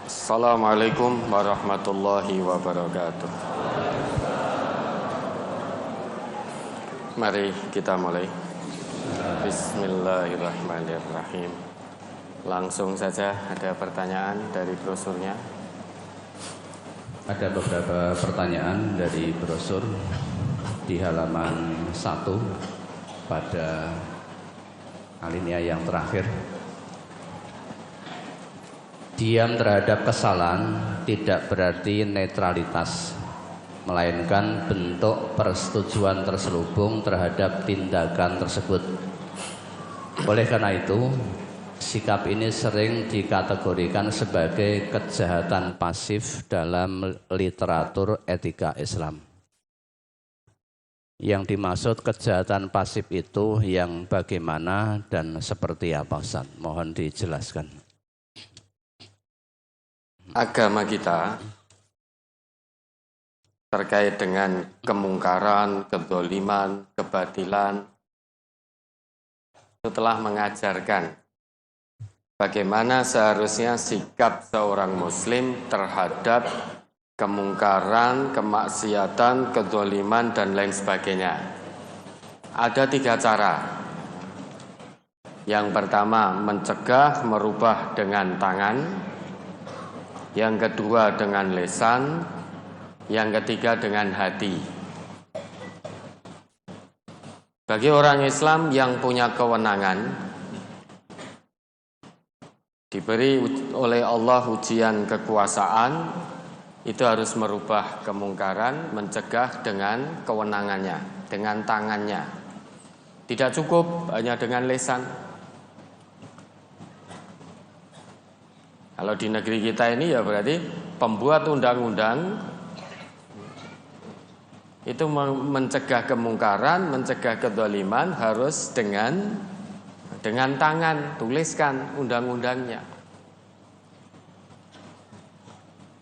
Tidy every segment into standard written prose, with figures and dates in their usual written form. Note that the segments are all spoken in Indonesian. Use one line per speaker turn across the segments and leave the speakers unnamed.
Assalamualaikum warahmatullahi wabarakatuh. Mari kita mulai. Bismillahirrahmanirrahim. Langsung saja, ada pertanyaan dari brosurnya.
Ada beberapa pertanyaan dari brosur di halaman 1 pada alinea yang terakhir. Diam terhadap kesalahan tidak berarti netralitas, melainkan bentuk persetujuan terselubung terhadap tindakan tersebut. Oleh karena itu, sikap ini sering dikategorikan sebagai kejahatan pasif dalam literatur etika Islam. Yang dimaksud kejahatan pasif itu yang bagaimana dan seperti apa, Ustaz? Mohon dijelaskan.
Agama kita terkait dengan kemungkaran, kedzaliman, kebatilan itu telah mengajarkan bagaimana seharusnya sikap seorang muslim terhadap kemungkaran, kemaksiatan, kedzaliman, dan lain sebagainya. Ada 3 cara. Yang pertama, mencegah, merubah dengan tangan. Yang kedua dengan lisan, yang ketiga dengan hati. Bagi orang Islam yang punya kewenangan, diberi oleh Allah ujian kekuasaan, itu harus merubah kemungkaran, mencegah dengan kewenangannya, dengan tangannya. Tidak cukup hanya dengan lisan. Kalau di negeri kita ini ya berarti pembuat undang-undang itu mencegah kemungkaran, mencegah kedzaliman harus dengan tangan, tuliskan undang-undangnya.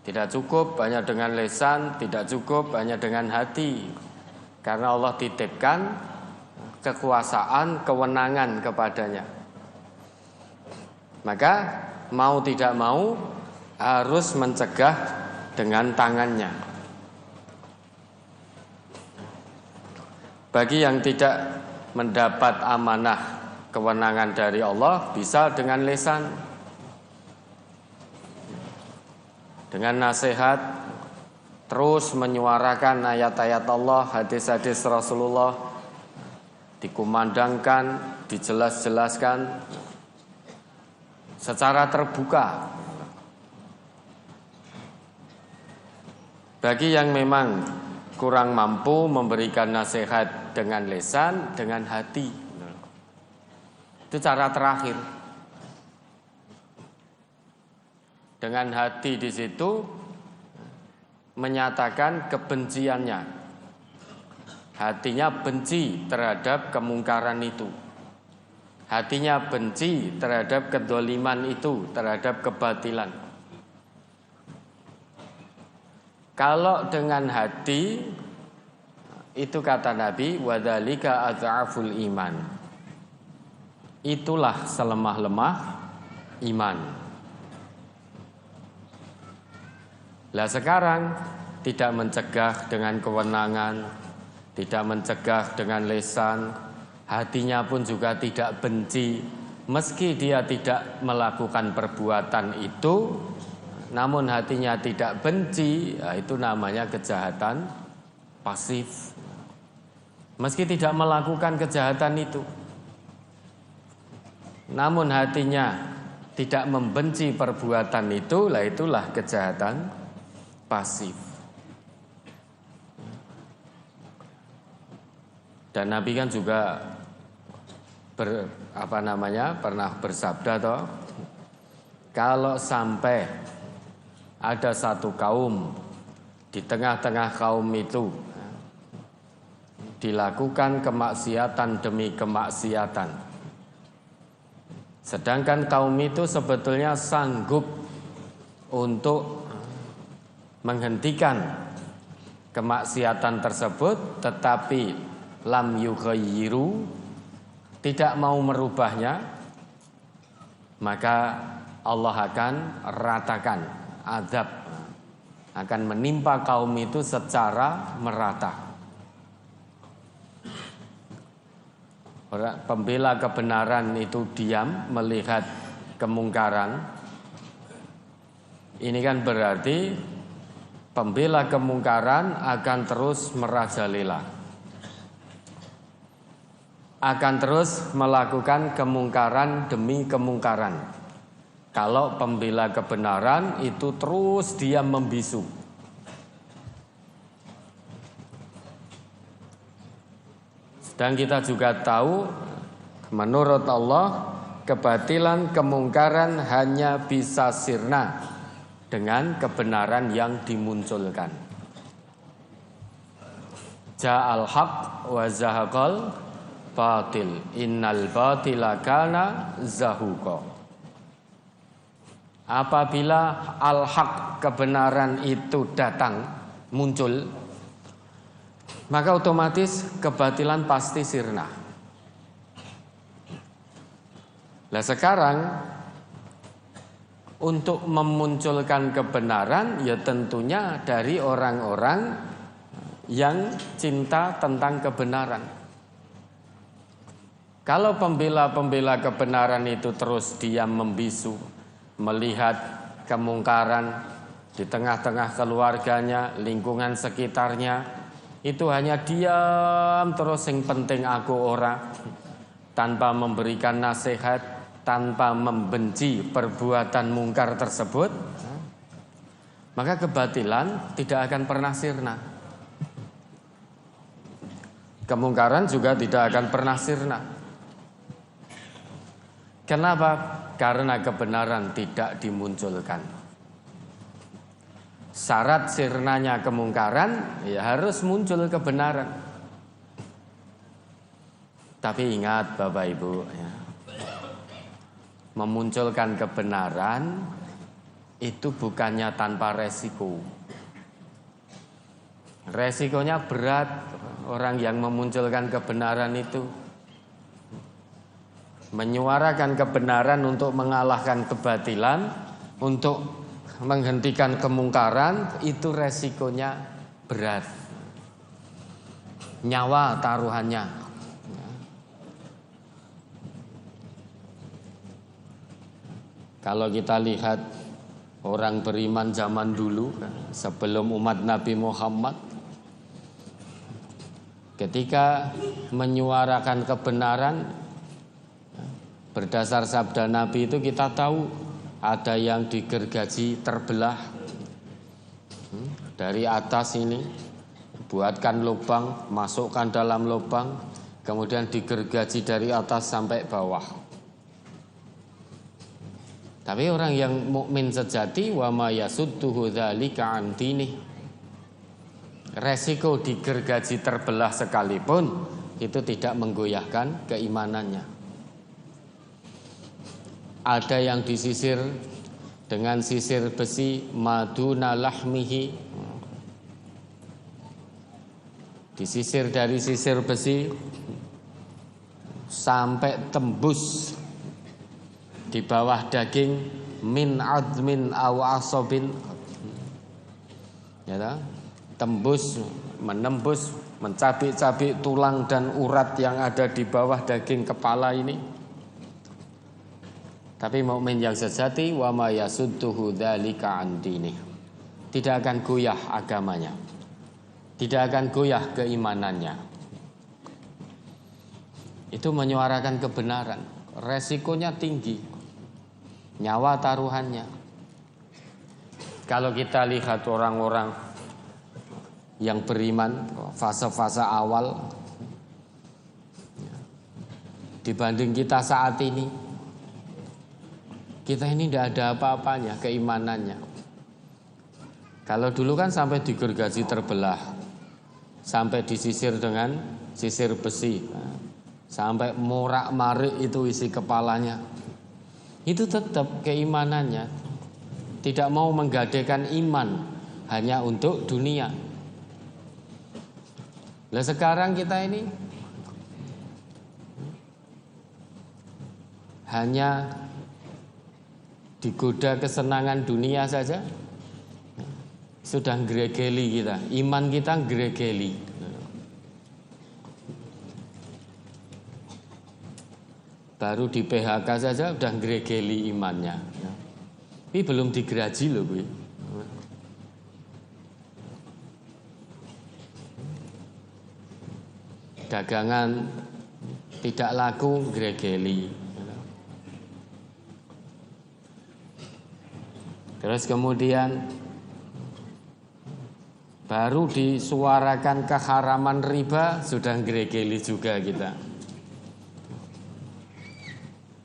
Tidak cukup hanya dengan lisan, tidak cukup hanya dengan hati. Karena Allah titipkan kekuasaan, kewenangan kepadanya. Maka mau tidak mau harus mencegah dengan tangannya. Bagi yang tidak mendapat amanah kewenangan dari Allah, bisa dengan lisan, dengan nasihat, terus menyuarakan ayat-ayat Allah, hadis-hadis Rasulullah, dikumandangkan, dijelas-jelaskan secara terbuka. Bagi yang memang kurang mampu memberikan nasihat dengan lisan, dengan hati. Itu cara terakhir. Dengan hati di situ menyatakan kebenciannya. Hatinya benci terhadap kemungkaran itu. Hatinya benci terhadap kedzaliman itu, terhadap kebatilan. Kalau dengan hati, itu kata Nabi, wadzalika adzaful iman. Itulah selemah-lemah iman. Lah sekarang tidak mencegah dengan kewenangan, tidak mencegah dengan lisan, hatinya pun juga tidak benci. Meski dia tidak melakukan perbuatan itu, namun hatinya tidak benci, ya itu namanya kejahatan pasif. Meski tidak melakukan kejahatan itu, namun hatinya tidak membenci perbuatan itu, lah itulah kejahatan pasif. Dan Nabi kan juga pernah bersabda toh, kalau sampai ada satu kaum, di tengah-tengah kaum itu dilakukan kemaksiatan demi kemaksiatan, sedangkan kaum itu sebetulnya sanggup untuk menghentikan kemaksiatan tersebut, tetapi lam yughayyiru, tidak mau merubahnya, maka Allah akan ratakan azab akan menimpa kaum itu secara merata. Pembela kebenaran itu diam melihat kemungkaran. Ini kan berarti pembela kemungkaran akan terus merajalela, akan terus melakukan kemungkaran demi kemungkaran. Kalau pembela kebenaran itu terus diam membisu. Dan kita juga tahu menurut Allah kebatilan kemungkaran hanya bisa sirna dengan kebenaran yang dimunculkan. Ja'al haq wa zahaqal batil innal batila kana zahuqa. Apabila al-haq kebenaran itu datang muncul, maka otomatis kebatilan pasti sirna. Nah sekarang untuk memunculkan kebenaran ya tentunya dari orang-orang yang cinta tentang kebenaran. Kalau pembela-pembela kebenaran itu terus diam membisu, melihat kemungkaran di tengah-tengah keluarganya, lingkungan sekitarnya, itu hanya diam terus, yang penting aku ora, tanpa memberikan nasihat, tanpa membenci perbuatan mungkar tersebut, maka kebatilan tidak akan pernah sirna. Kemungkaran juga tidak akan pernah sirna. Kenapa? Karena kebenaran tidak dimunculkan. Syarat sirnanya kemungkaran ya harus muncul kebenaran. Tapi ingat Bapak Ibu ya, memunculkan kebenaran itu bukannya tanpa resiko. Resikonya berat. Orang yang memunculkan kebenaran itu menyuarakan kebenaran untuk mengalahkan kebatilan, untuk menghentikan kemungkaran, itu resikonya berat. Nyawa taruhannya. Kalau kita lihat orang beriman zaman dulu, sebelum umat Nabi Muhammad, ketika menyuarakan kebenaran berdasar sabda Nabi itu kita tahu ada yang digergaji terbelah dari atas ini, buatkan lubang, masukkan dalam lubang, kemudian digergaji dari atas sampai bawah. Tapi orang yang mukmin sejati, wa ma yasudduhu dzalika an dinihi, resiko digergaji terbelah sekalipun itu tidak menggoyahkan keimanannya. Ada yang disisir dengan sisir besi maduna lahmihi, disisir dari sisir besi sampai tembus di bawah daging, min admin aw asobin, ya, tembus, menembus, mencabik-cabik tulang dan urat yang ada di bawah daging kepala ini. Tapi mukmin yang sejati, wa ma yasudduhu dzalika an dinihi, tidak akan goyah agamanya, tidak akan goyah keimanannya. Itu menyuarakan kebenaran, resikonya tinggi, nyawa taruhannya. Kalau kita lihat orang-orang yang beriman fase-fase awal dibanding kita saat ini, kita ini tidak ada apa-apanya keimanannya. Kalau dulu kan sampai digergaji terbelah, sampai disisir dengan sisir besi, sampai morak-marik itu isi kepalanya, itu tetap keimanannya, tidak mau menggadaikan iman hanya untuk dunia. Lah sekarang kita ini hanya digoda kesenangan dunia saja, sudah gregeli kita, iman kita gregeli. Baru di PHK saja sudah gregeli imannya. Tapi belum digraji loh Bu. Dagangan tidak laku gregeli. Terus kemudian baru disuarakan keharaman riba sudah gregeli juga kita.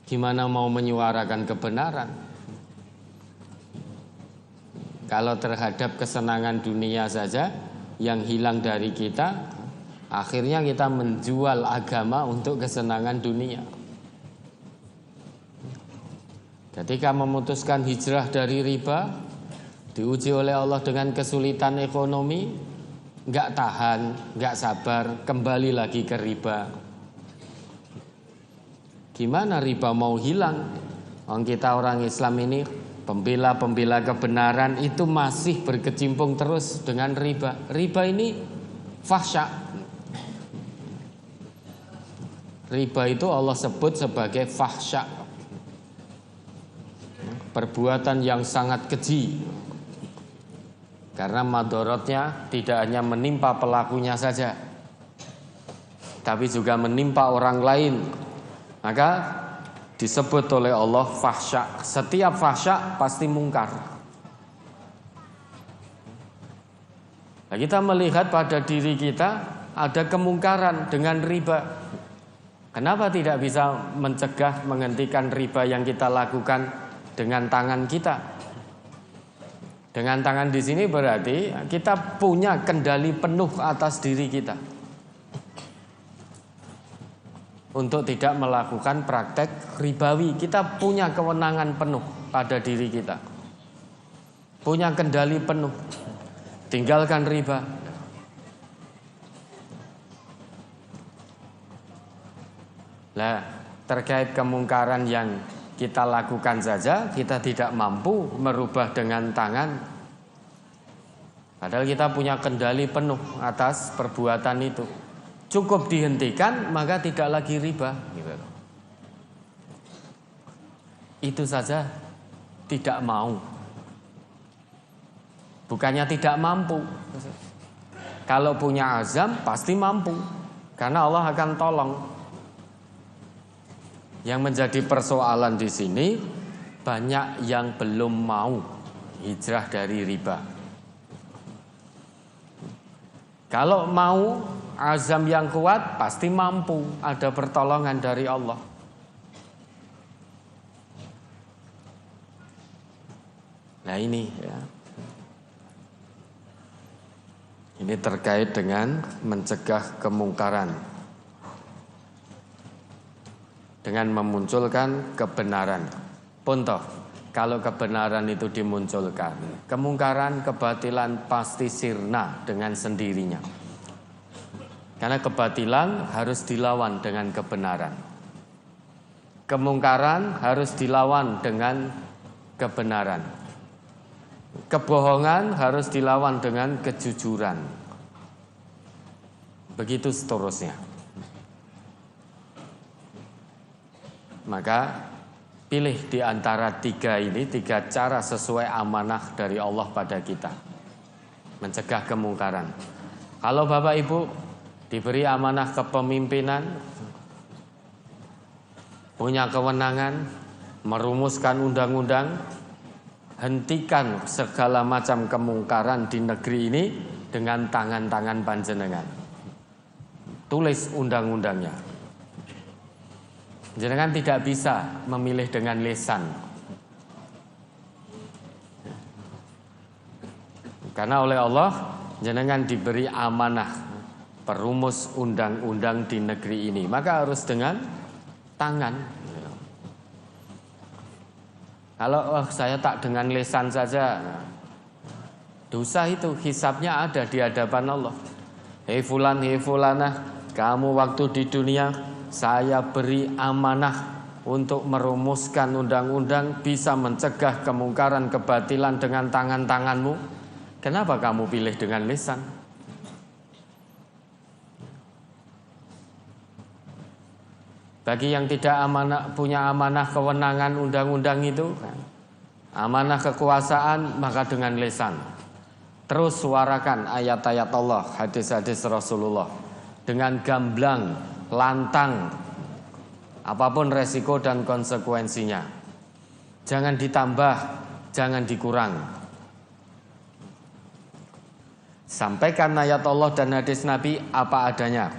Gimana mau menyuarakan kebenaran? Kalau terhadap kesenangan dunia saja yang hilang dari kita, akhirnya kita menjual agama untuk kesenangan dunia. Ketika memutuskan hijrah dari riba, diuji oleh Allah dengan kesulitan ekonomi, nggak tahan, nggak sabar, kembali lagi ke riba. Gimana riba mau hilang? Kita orang Islam ini pembela-pembela kebenaran itu masih berkecimpung terus dengan riba. Riba ini fahsya. Riba itu Allah sebut sebagai fahsya, perbuatan yang sangat keji. Karena madorotnya tidak hanya menimpa pelakunya saja, tapi juga menimpa orang lain. Maka disebut oleh Allah fahsya. Setiap fahsya pasti mungkar. Nah, kita melihat pada diri kita ada kemungkaran dengan riba. Kenapa tidak bisa mencegah, menghentikan riba yang kita lakukan dengan tangan kita? Dengan tangan di sini berarti kita punya kendali penuh atas diri kita untuk tidak melakukan praktek ribawi. Kita punya kewenangan penuh pada diri kita, punya kendali penuh. Tinggalkan riba. Nah, terkait kemungkaran yang kita lakukan saja, kita tidak mampu merubah dengan tangan. Padahal kita punya kendali penuh atas perbuatan itu. Cukup dihentikan, maka tidak lagi riba. Itu saja tidak mau. Bukannya tidak mampu. Kalau punya azam pasti mampu, karena Allah akan tolong. Yang menjadi persoalan di sini, banyak yang belum mau hijrah dari riba. Kalau mau azam yang kuat, pasti mampu, ada pertolongan dari Allah. Nah ini ya, ini terkait dengan mencegah kemungkaran dengan memunculkan kebenaran. Contoh, kalau kebenaran itu dimunculkan, kemungkaran, kebatilan pasti sirna dengan sendirinya. Karena kebatilan harus dilawan dengan kebenaran. Kemungkaran harus dilawan dengan kebenaran. Kebohongan harus dilawan dengan kejujuran. Begitu seterusnya. Maka pilih di antara tiga cara sesuai amanah dari Allah pada kita, mencegah kemungkaran. Kalau Bapak Ibu diberi amanah kepemimpinan, punya kewenangan merumuskan undang-undang, hentikan segala macam kemungkaran di negeri ini dengan tangan-tangan panjenengan. Tulis undang-undangnya. Jenengan tidak bisa memilih dengan lisan, karena oleh Allah jenengan diberi amanah perumus undang-undang di negeri ini, maka harus dengan tangan. Kalau saya tak dengan lisan saja, dosa itu hisabnya ada di hadapan Allah. Hei fulan, hei fulanah, kamu waktu di dunia saya beri amanah untuk merumuskan undang-undang bisa mencegah kemungkaran kebatilan dengan tangan-tanganmu. Kenapa kamu pilih dengan lisan? Bagi yang tidak punya amanah kewenangan undang-undang itu, amanah kekuasaan, maka dengan lisan. Terus suarakan ayat-ayat Allah, hadis-hadis Rasulullah dengan gamblang, lantang, apapun resiko dan konsekuensinya. Jangan ditambah, jangan dikurang. Sampaikan ayat Allah dan hadis Nabi apa adanya.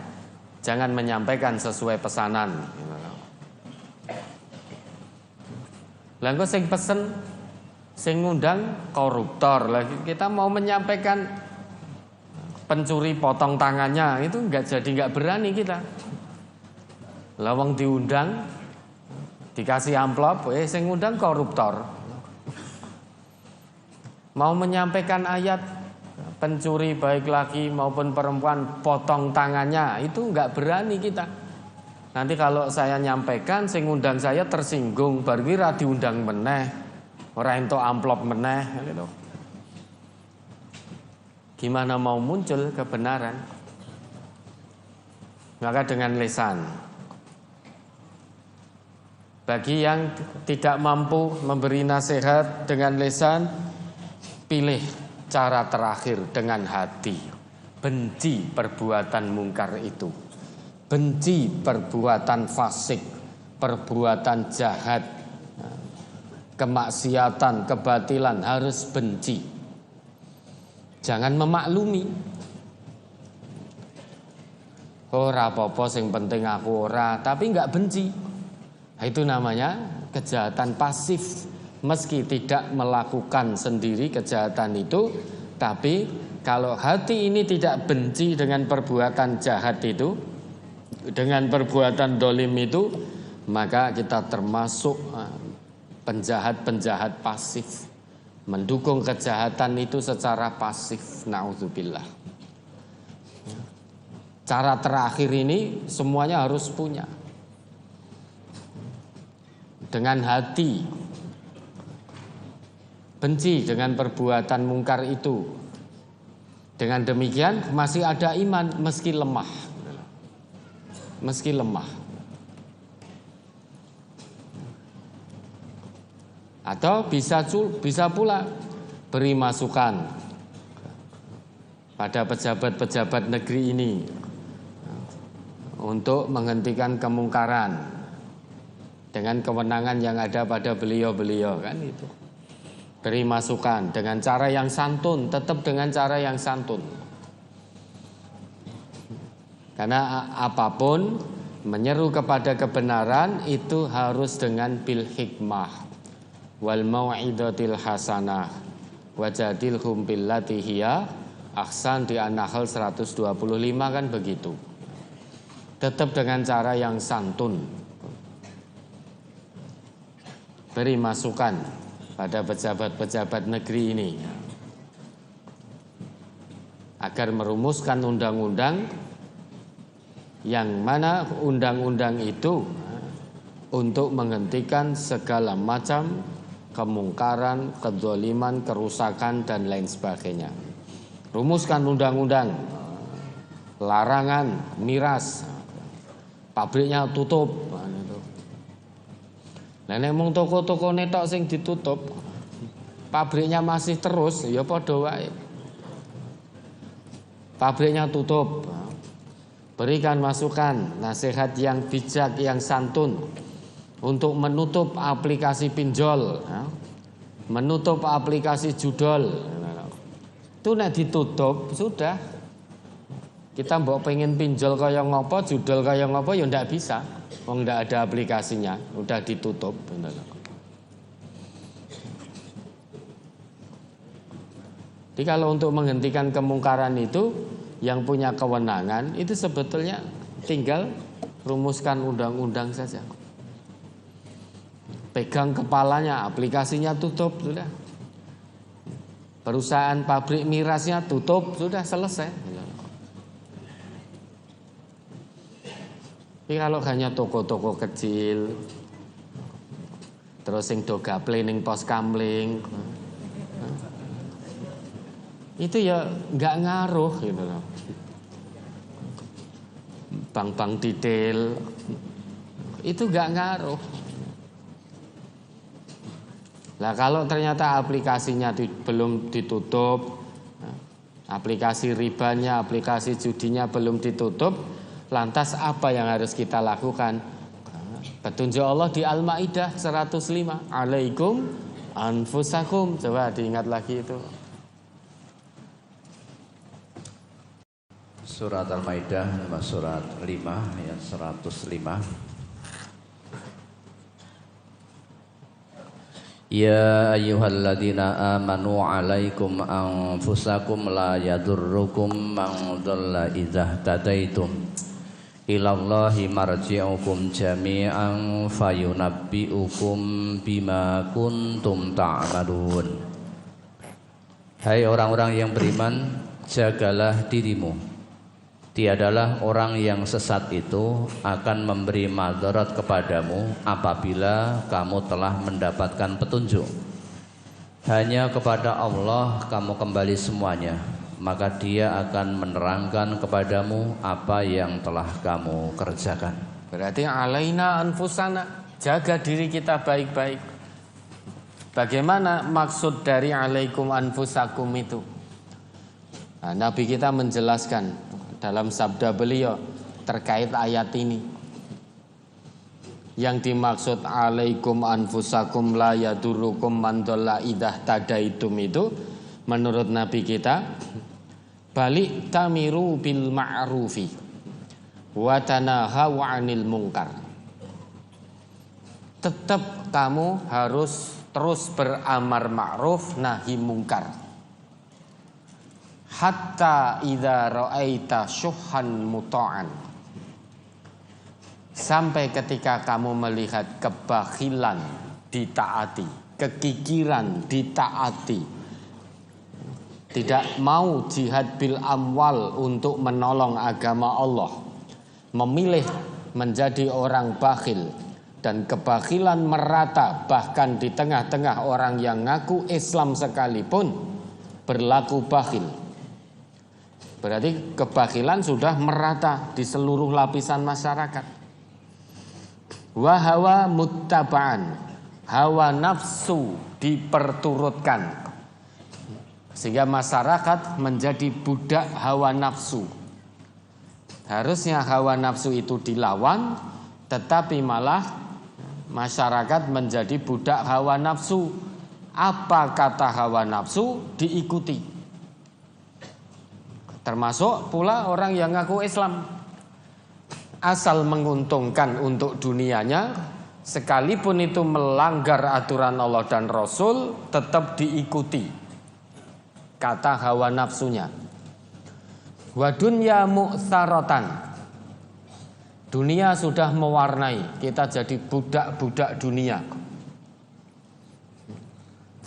Jangan menyampaikan sesuai pesanan. Lah engko sing pesen, sing ngundang koruptor. Lagi kita mau menyampaikan pencuri potong tangannya, itu nggak berani kita. Lawang diundang, dikasih amplop, sing ngundang koruptor. Mau menyampaikan ayat pencuri baik laki maupun perempuan potong tangannya, itu nggak berani kita. Nanti kalau saya nyampaikan, sing ngundang saya tersinggung, bar kira diundang meneh, ora entuk amplop meneh, gitu. Gimana mau muncul kebenaran? Maka dengan lisan. Bagi yang tidak mampu memberi nasihat dengan lisan, pilih cara terakhir dengan hati. Benci perbuatan mungkar itu. Benci perbuatan fasik, perbuatan jahat, kemaksiatan, kebatilan, harus benci. Jangan memaklumi. Ora apa-apa sing penting aku ora, tapi enggak benci. Itu namanya kejahatan pasif. Meski tidak melakukan sendiri kejahatan itu, tapi kalau hati ini tidak benci dengan perbuatan jahat itu, dengan perbuatan dolim itu, maka kita termasuk penjahat-penjahat pasif, mendukung kejahatan itu secara pasif. Na'udzubillah. Cara terakhir ini semuanya harus punya. Dengan hati benci dengan perbuatan mungkar itu. Dengan demikian masih ada iman meski lemah. Meski lemah. Atau bisa pula beri masukan pada pejabat-pejabat negeri ini untuk menghentikan kemungkaran dengan kewenangan yang ada pada beliau-beliau, kan itu. Beri masukan dengan cara yang santun, tetap dengan cara yang santun. Karena apapun menyeru kepada kebenaran itu harus dengan bil hikmah wal mau'izatil hasanah wajadilhum billati hiya ahsan, di An-Nahl 125 kan begitu. Tetap dengan cara yang santun. Beri masukan pada pejabat-pejabat negeri ini agar merumuskan undang-undang yang mana undang-undang itu untuk menghentikan segala macam kemungkaran, kedzaliman, kerusakan dan lain sebagainya. Rumuskan undang-undang larangan miras, pabriknya tutup. Nah nek mung toko-toko netok sing ditutup, pabriknya masih terus, ya padha wae. Pabriknya tutup. Berikan masukan, nasihat yang bijak, yang santun untuk menutup aplikasi pinjol, menutup aplikasi judol. Itu nek ditutup sudah. Kita mbok pengen pinjol kaya ngopo, judol kaya ngopo ya ndak bisa. Wong ndak ada aplikasinya, udah ditutup. Jadi kalau untuk menghentikan kemungkaran itu, yang punya kewenangan itu sebetulnya tinggal rumuskan undang-undang saja. Pegang kepalanya, aplikasinya tutup, sudah. Perusahaan pabrik mirasnya tutup, sudah selesai. Tapi kalau hanya toko-toko kecil, terus sing do gaple ning pos kamling, itu ya nggak ngaruh gitu loh. Bank-bank detail itu nggak ngaruh. Lah kalau ternyata aplikasinya belum ditutup, aplikasi ribanya, aplikasi judinya belum ditutup, lantas apa yang harus kita lakukan? Petunjuk Allah di Al-Maidah 105, alaikum anfusakum. Coba diingat lagi itu.
Surat Al-Maidah surat 5 ayat 105. Ya ayyuhalladzina amanu alaikum anfusakum la yadurrukum man dhalla idza tadaitum ilallahi marji'ukum jami'an fayunabbi'ukum bima kuntum ta'malun. Hai orang-orang yang beriman, jagalah dirimu. Tiadalah orang yang sesat itu akan memberi madarat kepadamu apabila kamu telah mendapatkan petunjuk. Hanya kepada Allah kamu kembali semuanya, maka Dia akan menerangkan kepadamu apa yang telah kamu kerjakan.
Berarti alaina anfusana, jaga diri kita baik-baik. Bagaimana maksud dari alaikum anfusakum itu? Nah, Nabi kita menjelaskan dalam sabda beliau terkait ayat ini. Yang dimaksud alaikum anfusakum la yadurukum man dhalla idza tadaitum itu menurut Nabi kita, balik tamiru bil ma'rufi wa tanahaw 'anil munkar. Tetap kamu harus terus beramar ma'ruf nahi munkar. Hatta idza ra'aita syuhan muta'an, sampai ketika kamu melihat kebakhilan ditaati, kekikiran ditaati, tidak mau jihad bil amwal untuk menolong agama Allah, memilih menjadi orang bakhil, dan kebakhilan merata bahkan di tengah-tengah orang yang ngaku Islam sekalipun berlaku bakhil. Berarti kebakhilan sudah merata di seluruh lapisan masyarakat. Wa hawa muttaba'an, hawa nafsu diperturutkan, sehingga masyarakat menjadi budak hawa nafsu. Harusnya hawa nafsu itu dilawan, tetapi malah masyarakat menjadi budak hawa nafsu. Apa kata hawa nafsu diikuti. Termasuk pula orang yang ngaku Islam, asal menguntungkan untuk dunianya, sekalipun itu melanggar aturan Allah dan Rasul, tetap diikuti kata hawa nafsunya. Wa dunya mu'tsaratan, dunia sudah mewarnai, kita jadi budak-budak dunia.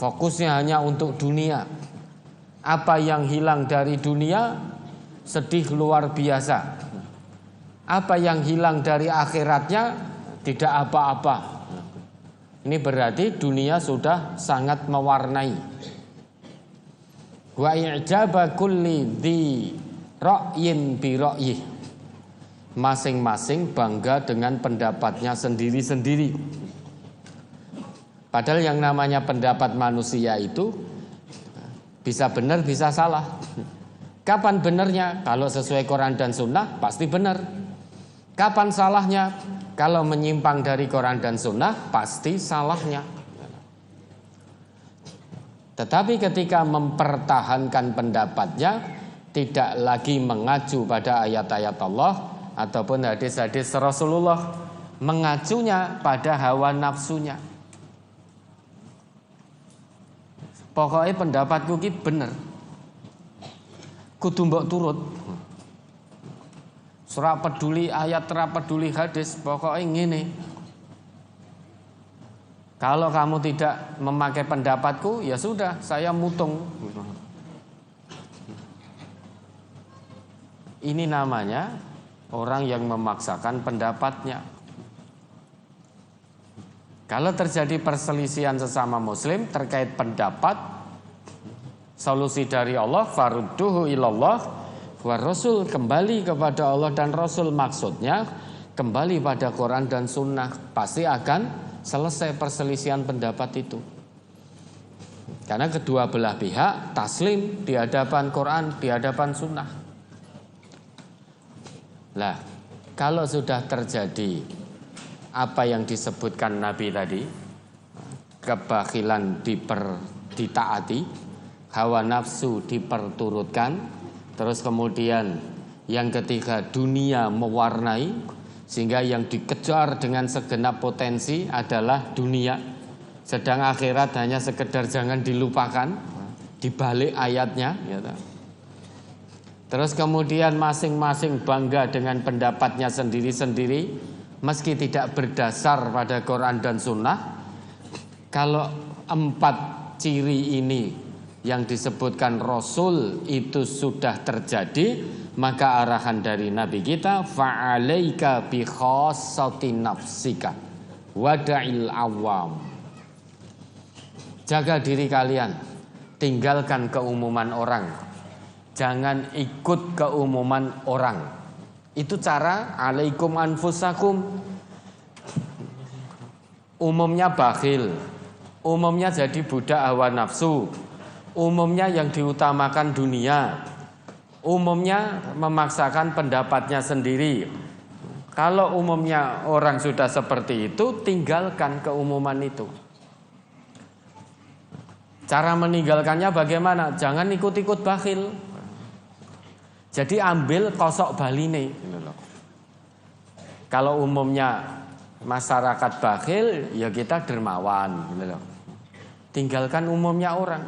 Fokusnya hanya untuk dunia. Apa yang hilang dari dunia, sedih luar biasa. Apa yang hilang dari akhiratnya, tidak apa-apa. Ini berarti dunia sudah sangat mewarnai. Wa i'jaba kulli dzi ra'yin bi ra'yih, masing-masing bangga dengan pendapatnya sendiri-sendiri. Padahal yang namanya pendapat manusia itu bisa benar, bisa salah. Kapan benarnya? Kalau sesuai Quran dan Sunnah pasti benar. Kapan salahnya? Kalau menyimpang dari Quran dan Sunnah pasti salahnya. Tetapi ketika mempertahankan pendapatnya, tidak lagi mengacu pada ayat-ayat Allah ataupun hadis-hadis Rasulullah, mengacunya pada hawa nafsunya. Pokoknya pendapatku ki bener, kudu mbok turut. Ora peduli ayat, ora peduli hadis, pokoknya ngene. Kalau kamu tidak memakai pendapatku, ya sudah, saya mutung. Ini namanya orang yang memaksakan pendapatnya. Kalau terjadi perselisihan sesama muslim terkait pendapat, solusi dari Allah, farudduhu ilallah wa rasul, kembali kepada Allah dan Rasul. Maksudnya kembali pada Quran dan Sunnah, pasti akan selesai perselisihan pendapat itu. Karena kedua belah pihak taslim di hadapan Quran, di hadapan Sunnah. Lah, kalau sudah terjadi apa yang disebutkan Nabi tadi, kebakhilan ditaati, hawa nafsu diperturutkan, terus kemudian yang ketiga dunia mewarnai, sehingga yang dikejar dengan segenap potensi adalah dunia, sedang akhirat hanya sekedar jangan dilupakan, dibalik ayatnya gitu. Terus kemudian masing-masing bangga dengan pendapatnya sendiri-sendiri, meski tidak berdasar pada Quran dan Sunnah. Kalau 4 ciri ini yang disebutkan Rasul itu sudah terjadi, maka arahan dari Nabi kita, fa'alaika bi khassati nafsika wada'il awam. Jaga diri kalian, tinggalkan keumuman orang. Jangan ikut keumuman orang. Itu cara alaikum anfusakum. Umumnya bakhil, umumnya jadi budak hawa nafsu, umumnya yang diutamakan dunia, umumnya memaksakan pendapatnya sendiri. Kalau umumnya orang sudah seperti itu, tinggalkan keumuman itu. Cara meninggalkannya bagaimana? Jangan ikut-ikut bakhil. Jadi ambil kosok baline. Kalau umumnya masyarakat bakhil, ya kita dermawan. Tinggalkan umumnya orang.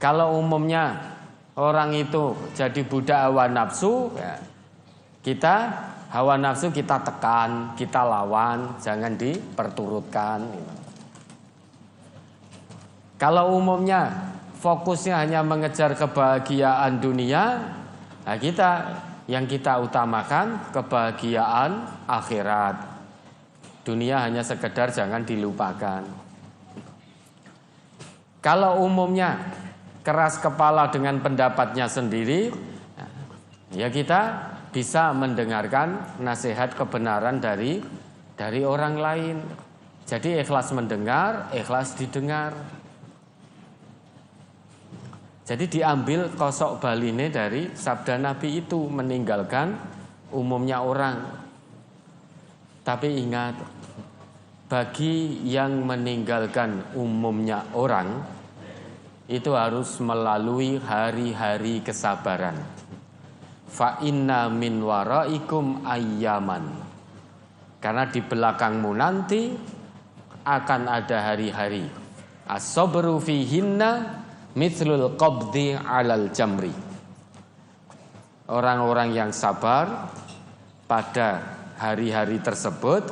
Kalau umumnya orang itu jadi budak hawa nafsu, ya, kita hawa nafsu kita tekan, kita lawan, jangan diperturutkan. Kalau umumnya fokusnya hanya mengejar kebahagiaan dunia, nah yang kita utamakan kebahagiaan akhirat. Dunia hanya sekedar jangan dilupakan. Kalau umumnya keras kepala dengan pendapatnya sendiri, ya kita bisa mendengarkan nasihat kebenaran dari orang lain. Jadi ikhlas mendengar, ikhlas didengar. Jadi diambil kosok baline dari sabda Nabi itu, meninggalkan umumnya orang. Tapi ingat, bagi yang meninggalkan umumnya orang, itu harus melalui hari-hari kesabaran. Fa inna min waraikum ayyaman. Karena di belakangmu nanti akan ada hari-hari. As-sabru fihinna mithlul qabdi alal jamri. Orang-orang yang sabar pada hari-hari tersebut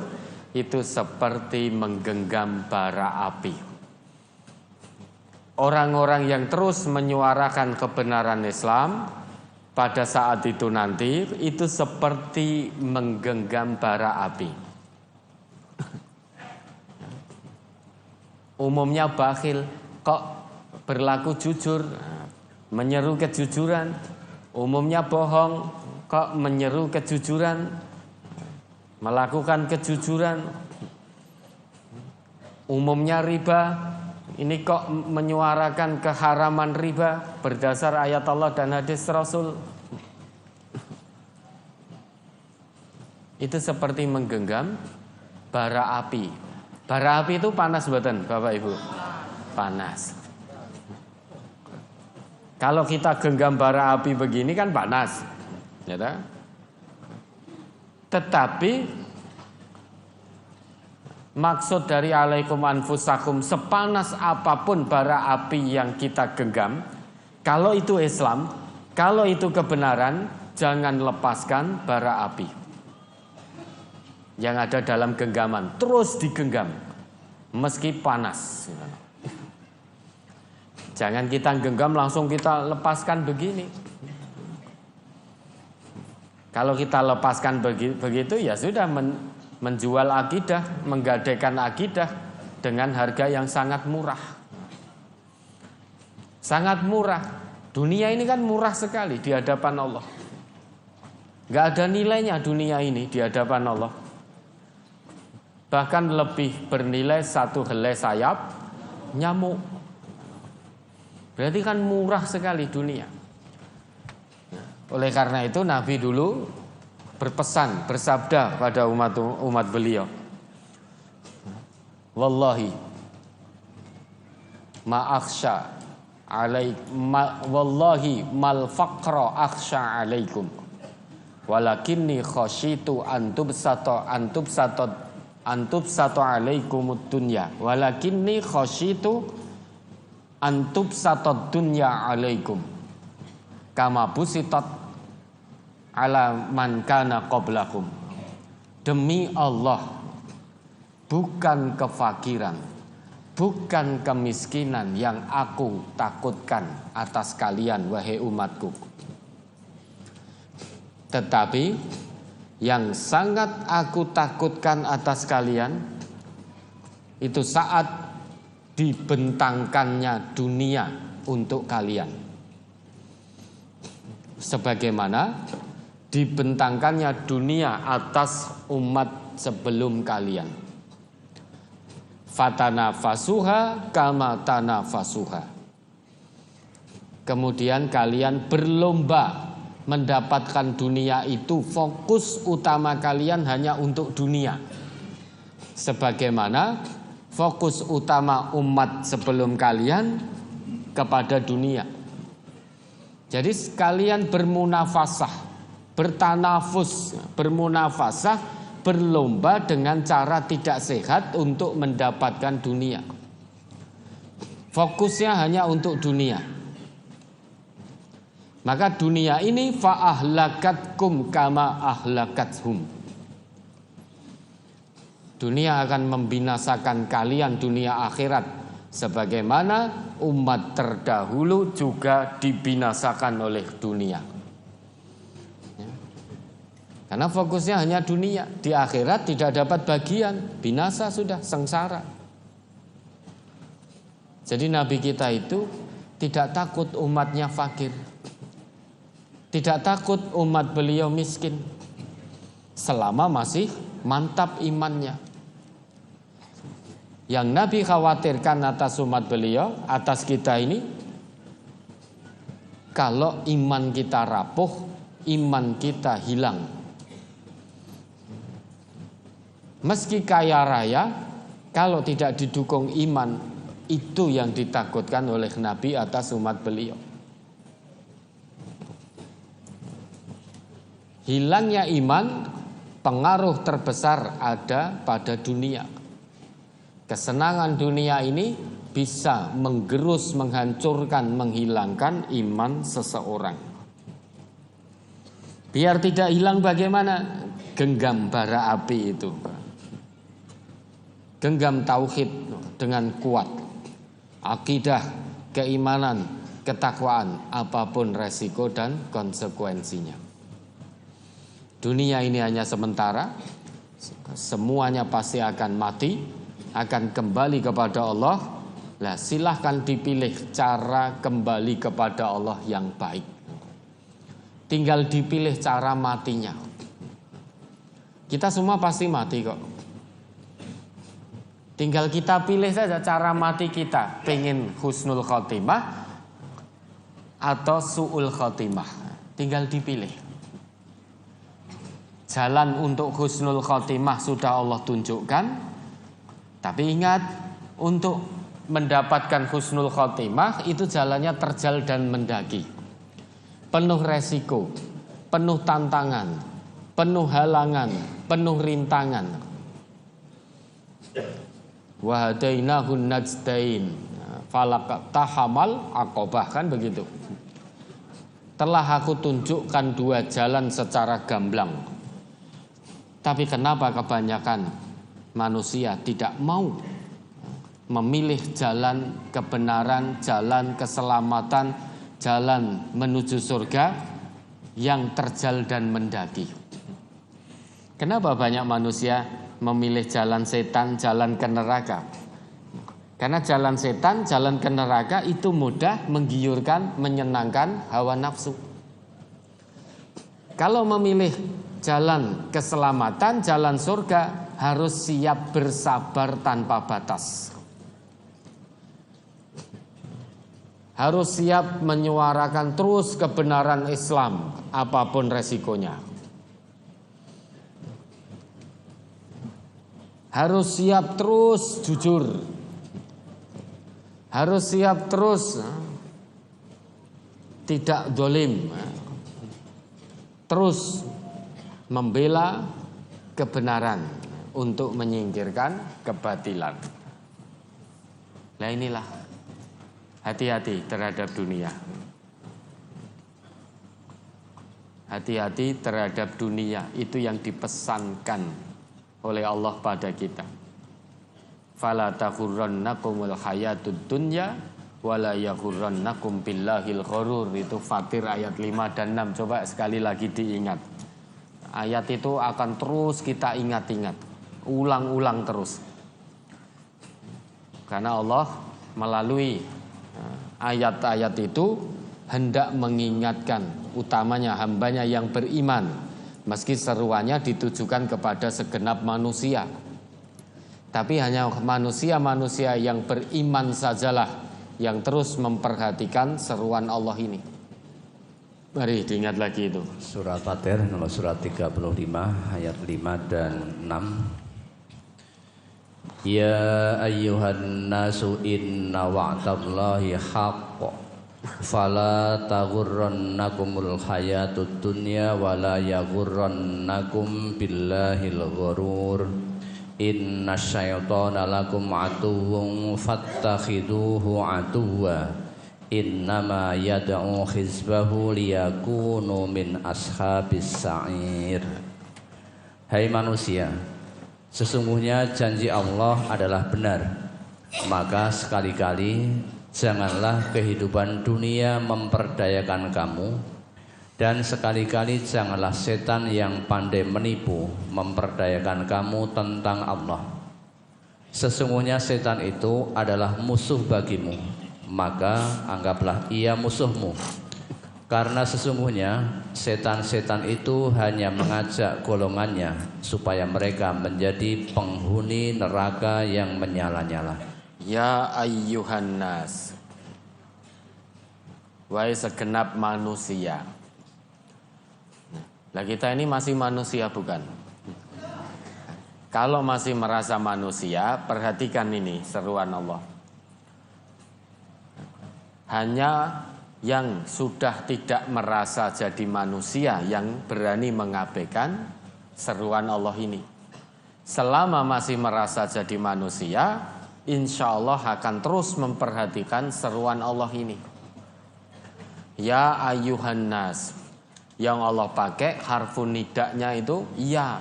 itu seperti menggenggam bara api. Orang-orang yang terus menyuarakan kebenaran Islam pada saat itu nanti itu seperti menggenggam bara api. Umumnya bakhil, kok berlaku jujur, menyeru kejujuran. Umumnya bohong, kok menyeru kejujuran, melakukan kejujuran. Umumnya riba, ini kok menyuarakan keharaman riba berdasar ayat Allah dan hadis Rasul. Itu seperti menggenggam bara api. Bara api itu panas mboten, Bapak Ibu? Panas. Kalau kita genggam bara api begini kan panas, ya tak? Tetapi maksud dari alaikum anfusakum, sepanas apapun bara api yang kita genggam, kalau itu Islam, kalau itu kebenaran, jangan lepaskan bara api yang ada dalam genggaman, terus digenggam meski panas. Jangan kita genggam langsung kita lepaskan begini. Kalau kita lepaskan begitu ya sudah menjual akidah, menggadaikan akidah dengan harga yang sangat murah. Sangat murah. Dunia ini kan murah sekali di hadapan Allah. Gak ada nilainya dunia ini di hadapan Allah. Bahkan lebih bernilai satu helai sayap nyamuk. Berarti kan murah sekali dunia. Oleh karena itu Nabi dulu berpesan, bersabda pada umat beliau, wallahi ma akhsha wallahi mal faqra akhsha alaikum walakinni khasyitu antubsata alaikumud dunya walakinni khasyitu antubsata dunya alaikum kama busitat ala man kana qablakum. Demi Allah, bukan kefakiran, bukan kemiskinan yang aku takutkan atas kalian wahai umatku, tetapi yang sangat aku takutkan atas kalian itu saat dibentangkannya dunia untuk kalian, sebagaimana dibentangkannya dunia atas umat sebelum kalian. Fatanafasuha kama tanafasuha. Kemudian kalian berlomba mendapatkan dunia itu, fokus utama kalian hanya untuk dunia, sebagaimana fokus utama umat sebelum kalian kepada dunia. Jadi sekalian bermunafasah, bertanafus, bermunafasah, berlomba dengan cara tidak sehat untuk mendapatkan dunia. Fokusnya hanya untuk dunia. Maka dunia ini fa'ahlakatkum kama ahlakathum. Dunia akan membinasakan kalian dunia akhirat, sebagaimana umat terdahulu juga dibinasakan oleh dunia. Karena fokusnya hanya dunia, di akhirat tidak dapat bagian, binasa sudah, sengsara. Jadi Nabi kita itu tidak takut umatnya fakir, tidak takut umat beliau miskin, selama masih mantap imannya. Yang Nabi khawatirkan atas umat beliau, atas kita ini, kalau iman kita rapuh, iman kita hilang. Meski kaya raya, kalau tidak didukung iman, itu yang ditakutkan oleh Nabi atas umat beliau. Hilangnya iman, pengaruh terbesar ada pada dunia. Kesenangan dunia ini bisa menggerus, menghancurkan, menghilangkan iman seseorang. Biar tidak hilang bagaimana? Genggam bara api itu. Genggam tauhid dengan kuat. Akidah, keimanan, ketakwaan, apapun resiko dan konsekuensinya. Dunia ini hanya sementara. Semuanya pasti akan mati, akan kembali kepada Allah. Lah, silahkan dipilih cara kembali kepada Allah yang baik. Tinggal dipilih cara matinya. Kita semua pasti mati kok. Tinggal kita pilih saja cara mati kita. Pengen husnul khotimah atau su'ul khotimah. Tinggal dipilih. Jalan untuk husnul khotimah sudah Allah tunjukkan. Tapi ingat, untuk mendapatkan husnul khotimah itu jalannya terjal dan mendaki. Penuh resiko, penuh tantangan, penuh halangan, penuh rintangan. Wa hadainahun najdain falaqtahamal aqobah, kan begitu. Telah aku tunjukkan dua jalan secara gamblang. Tapi kenapa kebanyakan manusia tidak mau memilih jalan kebenaran, jalan keselamatan, jalan menuju surga yang terjal dan mendaki? Kenapa banyak manusia memilih jalan setan, jalan ke neraka? Karena jalan setan, jalan ke neraka itu mudah, menggiurkan, menyenangkan hawa nafsu. Kalau memilih jalan keselamatan, jalan surga, harus siap bersabar tanpa batas. Harus siap menyuarakan terus kebenaran Islam, apapun resikonya. Harus siap terus jujur. Harus siap terus tidak dolim, terus membela kebenaran untuk menyingkirkan kebatilan. Nah inilah, hati-hati terhadap dunia. Hati-hati terhadap dunia, itu yang dipesankan oleh Allah pada kita. Fala taghurrannakumul hayatud dunya wala yaghurrannakum billahil ghurur. Itu Fatir ayat 5 dan 6. Coba sekali lagi diingat. Ayat itu akan terus kita ingat-ingat, ulang-ulang terus. Karena Allah melalui ayat-ayat itu hendak mengingatkan utamanya hambanya yang beriman, meski seruannya ditujukan kepada segenap manusia. Tapi hanya manusia-manusia yang beriman sajalah yang terus memperhatikan seruan Allah ini. Mari diingat lagi itu.
Surat Fatir nomor surat 35 ayat 5 dan 6. Ya ayyuhan nasu inna wa'dallahi haqq fala taghurrannakumul hayatud dunya wala yaghurrannakum billahil ghurur. Inna syaitana lakum aduwwun fattakhiduhu aduwwa innama yad'u hizbahu liyakunu min ashabis sa'ir. Hai manusia, sesungguhnya janji Allah adalah benar, maka sekali-kali janganlah kehidupan dunia memperdayakan kamu, dan sekali-kali janganlah setan yang pandai menipu memperdayakan kamu tentang Allah. Sesungguhnya setan itu adalah musuh bagimu, maka anggaplah ia musuhmu. Karena sesungguhnya setan-setan itu hanya mengajak golongannya supaya mereka menjadi penghuni neraka yang menyala-nyala.
Ya ayyuhan nas, wahai segenap manusia. Nah kita ini masih manusia bukan? Kalau masih merasa manusia, perhatikan ini seruan Allah. Hanya yang sudah tidak merasa jadi manusia yang berani mengabaikan seruan Allah ini. Selama masih merasa jadi manusia, insya Allah akan terus memperhatikan seruan Allah ini. Ya ayyuhan nas, yang Allah pakai harfun nidaknya itu ya.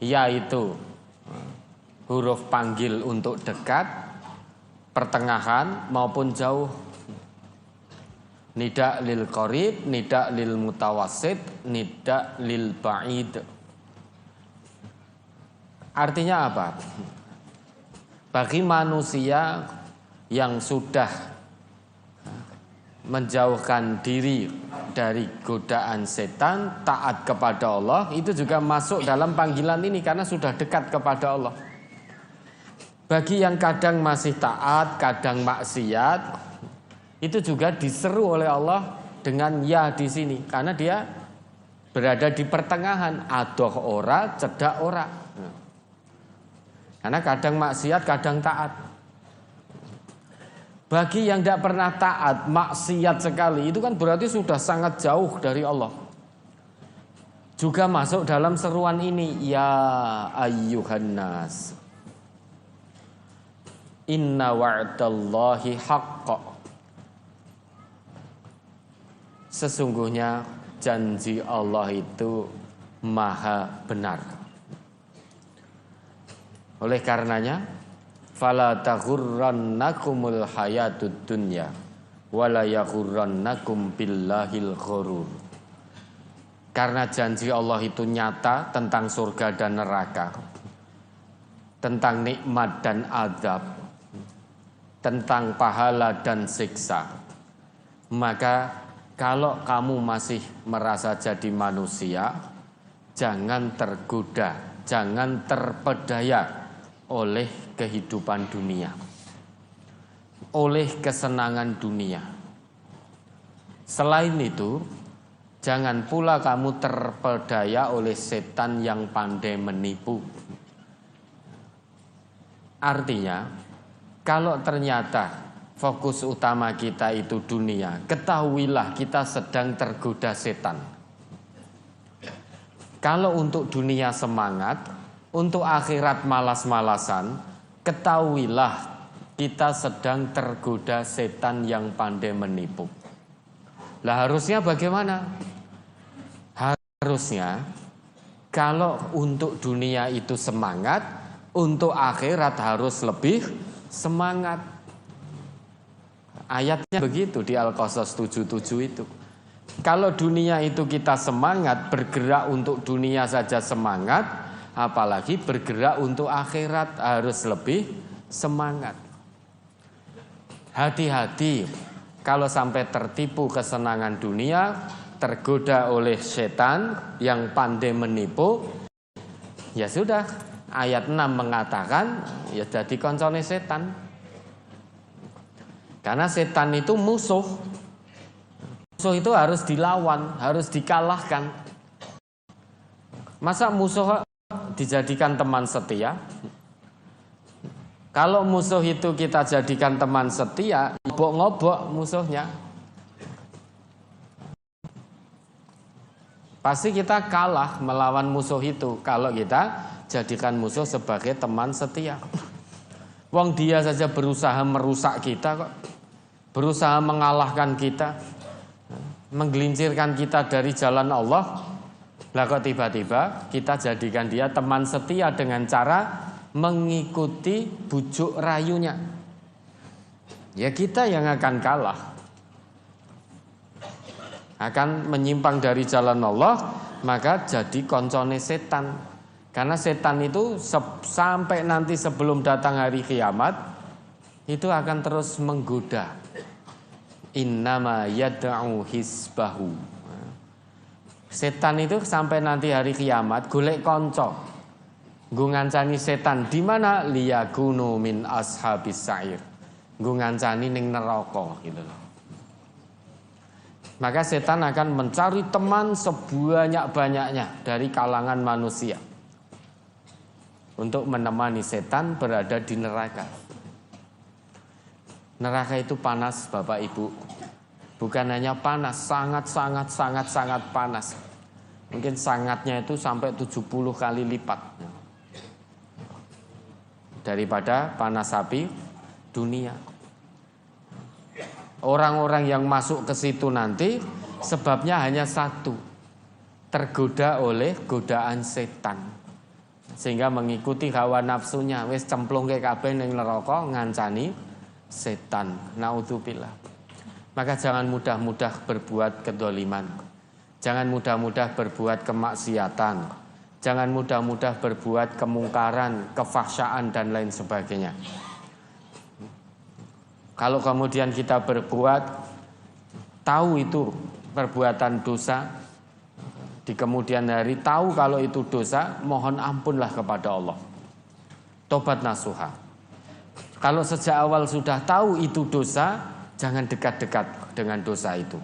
Ya itu huruf panggil untuk dekat, pertengahan maupun jauh. Nida lil qarib, nida lil mutawassit, nida lil ba'id. Artinya apa? Bagi manusia yang sudah menjauhkan diri dari godaan setan, taat kepada Allah, itu juga masuk dalam panggilan ini karena sudah dekat kepada Allah. Bagi yang kadang masih taat, kadang maksiat, itu juga diseru oleh Allah dengan ya di sini karena dia berada di pertengahan, adoh ora, cedak ora. Karena kadang maksiat, kadang taat. Bagi yang tidak pernah taat, maksiat sekali, itu kan berarti sudah sangat jauh dari Allah. Juga masuk dalam seruan ini, ya ayyuhan nas, inna wa'dallahi haqq. Sesungguhnya janji Allah itu maha benar. Oleh karenanya, fala taghurrannakumul hayatud dunya wala yaghurrannakum billahil ghurur. Karena janji Allah itu nyata tentang surga dan neraka, tentang nikmat dan azab. tentang pahala dan siksa. Maka kalau kamu masih merasa jadi manusia, jangan tergoda, jangan terpedaya oleh kehidupan dunia, oleh kesenangan dunia. Selain itu, jangan pula kamu terpedaya oleh setan yang pandai menipu. Artinya, kalau ternyata fokus utama kita itu dunia, ketahuilah kita sedang tergoda setan. Kalau untuk dunia semangat, untuk akhirat malas-malasan, ketahuilah kita sedang tergoda setan yang pandai menipu. Lah harusnya bagaimana? Harusnya kalau untuk dunia itu semangat, untuk akhirat harus lebih semangat. Ayatnya begitu di Al-Qasas 77 itu. Kalau dunia itu kita semangat, bergerak untuk dunia saja semangat, apalagi bergerak untuk akhirat harus lebih semangat. Hati-hati kalau sampai tertipu kesenangan dunia, tergoda oleh setan yang pandai menipu, ya sudah. Ayat 6 mengatakan, ya jadi koncone setan. Karena setan itu musuh. Musuh itu harus dilawan, harus dikalahkan. Masa musuh dijadikan teman setia? Kalau musuh itu kita jadikan teman setia, ngobok-ngobok musuhnya. Pasti kita kalah melawan musuh itu kalau kita jadikan musuh sebagai teman setia. Wong dia saja berusaha merusak kita kok, berusaha mengalahkan kita, menggelincirkan kita dari jalan Allah. Lah kok tiba-tiba kita jadikan dia teman setia dengan cara mengikuti bujuk rayunya. Ya kita yang akan kalah, akan menyimpang dari jalan Allah, maka jadi koncone setan. Karena setan itu sampai nanti sebelum datang hari kiamat itu akan terus menggoda. Innama yad'u hisbahu. Setan itu sampai nanti hari kiamat golek konco. Nggo ngancani setan di mana liyakunu min ashabis sa'ir. Nggo ngancani ning neraka gitu loh. Maka setan akan mencari teman sebanyak-banyaknya dari kalangan manusia untuk menemani setan berada di neraka. Neraka itu panas Bapak Ibu. Bukan hanya panas, sangat panas. Mungkin sangatnya itu sampai 70 kali lipat daripada panas api dunia. Orang-orang yang masuk ke situ nanti sebabnya hanya satu, tergoda oleh godaan setan. Sehingga mengikuti hawa nafsunya, wis cemplung ke kabeh ning neraka ngancani setan. Naudzubillah. Maka jangan mudah-mudah berbuat kedoliman. Jangan mudah-mudah berbuat kemaksiatan. Jangan mudah-mudah berbuat kemungkaran, kefahsyaan dan lain sebagainya. Kalau kemudian kita berbuat, tahu itu perbuatan dosa, di kemudian hari tahu kalau itu dosa, mohon ampunlah kepada Allah. Tobat nasuha. Kalau sejak awal sudah tahu itu dosa, jangan dekat-dekat dengan dosa itu.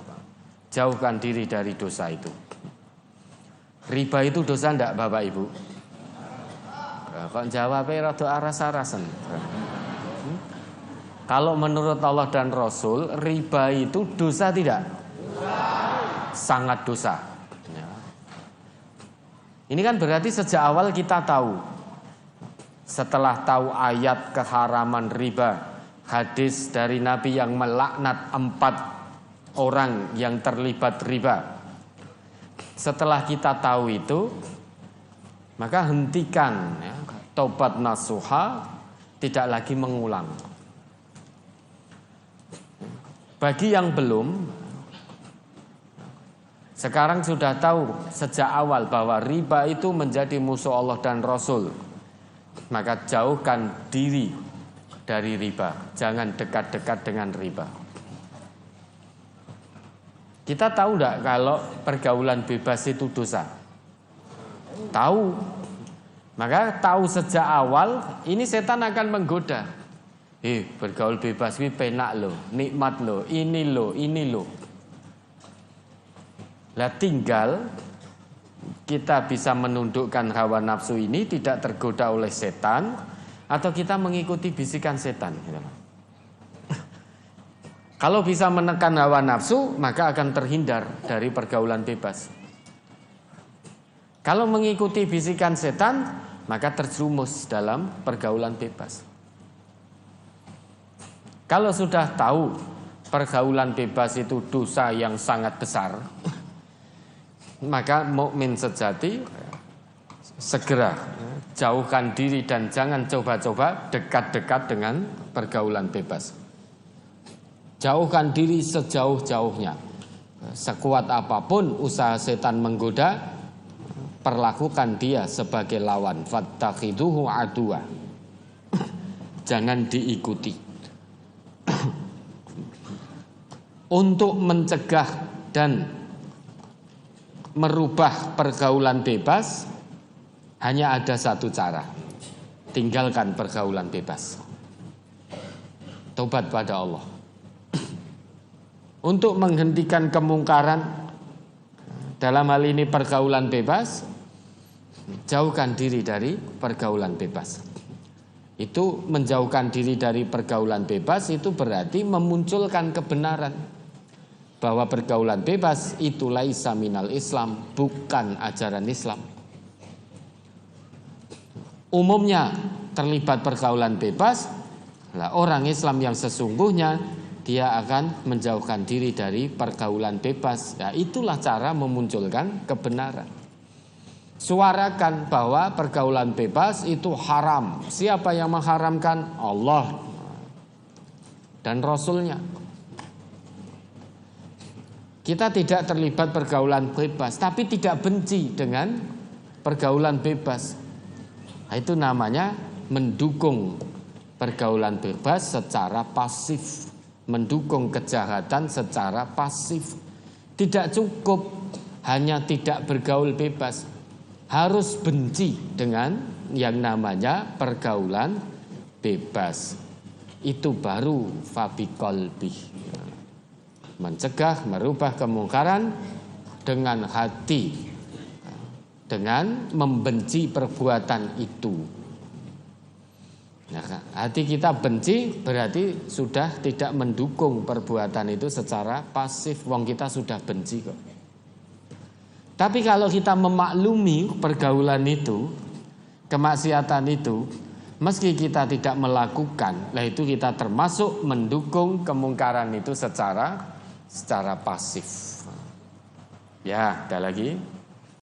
Jauhkan diri dari dosa itu. Riba itu dosa enggak Bapak Ibu? Kok jawabnya rada aras-arasen. Kalau menurut Allah dan Rasul, riba itu dosa tidak? Sangat dosa. Ini kan berarti sejak awal kita tahu. Setelah tahu ayat keharaman riba, hadis dari Nabi yang melaknat 4 orang yang terlibat riba. Setelah kita tahu itu, maka hentikan ya, tobat nasuha, tidak lagi mengulang. Bagi yang belum, sekarang sudah tahu sejak awal bahwa riba itu menjadi musuh Allah dan Rasul, maka jauhkan diri dari riba. Jangan dekat-dekat dengan riba. Kita tahu enggak kalau pergaulan bebas itu dosa? Tahu. Maka tahu sejak awal ini setan akan menggoda. Bergaul bebas ini penak loh, nikmat loh, ini loh. Lah tinggal kita bisa menundukkan hawa nafsu ini tidak tergoda oleh setan atau kita mengikuti bisikan setan. Kalau bisa menekan hawa nafsu maka akan terhindar dari pergaulan bebas. Kalau mengikuti bisikan setan maka terjerumus dalam pergaulan bebas. Kalau sudah tahu pergaulan bebas itu dosa yang sangat besar, maka mukmin sejati segera jauhkan diri dan jangan coba-coba dekat-dekat dengan pergaulan bebas. Jauhkan diri sejauh-jauhnya. Sekuat apapun usaha setan menggoda, perlakukan dia sebagai lawan. Fattakhiduhu aduwa. Jangan diikuti. Untuk mencegah dan merubah pergaulan bebas hanya ada satu cara. Tinggalkan pergaulan bebas. Tobat pada Allah. Untuk menghentikan kemungkaran dalam hal ini pergaulan bebas, jauhkan diri dari pergaulan bebas. Itu menjauhkan diri dari pergaulan bebas itu berarti memunculkan kebenaran bahwa pergaulan bebas itu laisa minal Islam, bukan ajaran Islam. Umumnya terlibat pergaulan bebas, orang Islam yang sesungguhnya dia akan menjauhkan diri dari pergaulan bebas. Ya, itulah cara memunculkan kebenaran. Suarakan bahwa pergaulan bebas itu haram. Siapa yang mengharamkan? Allah dan Rasulnya. Kita tidak terlibat pergaulan bebas, tapi tidak benci dengan pergaulan bebas. Itu namanya mendukung pergaulan bebas secara pasif, mendukung kejahatan secara pasif. Tidak cukup hanya tidak bergaul bebas, harus benci dengan yang namanya pergaulan bebas. Itu baru fabiqolbi. Mencegah, merubah kemungkaran dengan hati, dengan membenci perbuatan itu. Nah, hati kita benci berarti sudah tidak mendukung perbuatan itu secara pasif. Wong kita sudah benci kok. Tapi kalau kita memaklumi pergaulan itu, kemaksiatan itu, meski kita tidak melakukan, lah itu kita termasuk mendukung kemungkaran itu secara pasif. Ya, ada lagi.